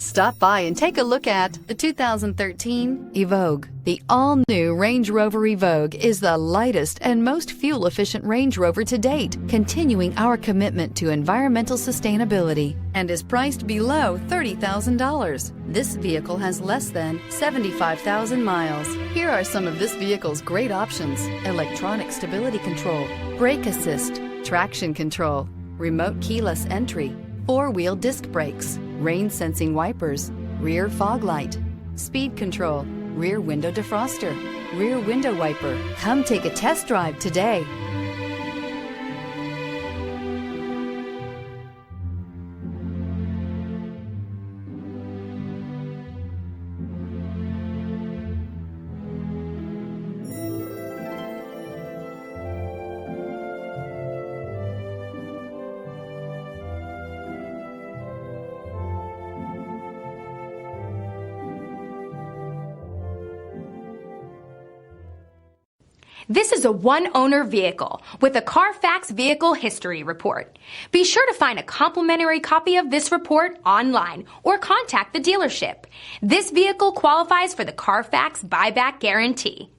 Stop by and take a look at the 2013 Evoque. The all-new Range Rover Evoque is the lightest and most fuel-efficient Range Rover to date, continuing our commitment to environmental sustainability, and is priced below $30,000. This vehicle has less than 75,000 miles. Here are some of this vehicle's great options: electronic stability control, brake assist, traction control, remote keyless entry, four-wheel disc brakes, rain-sensing wipers, rear fog light, speed control, rear window defroster, rear window wiper. Come take a test drive today. This is a one-owner vehicle with a Carfax Vehicle History Report. Be sure to find a complimentary copy of this report online or contact the dealership. This vehicle qualifies for the Carfax Buyback Guarantee.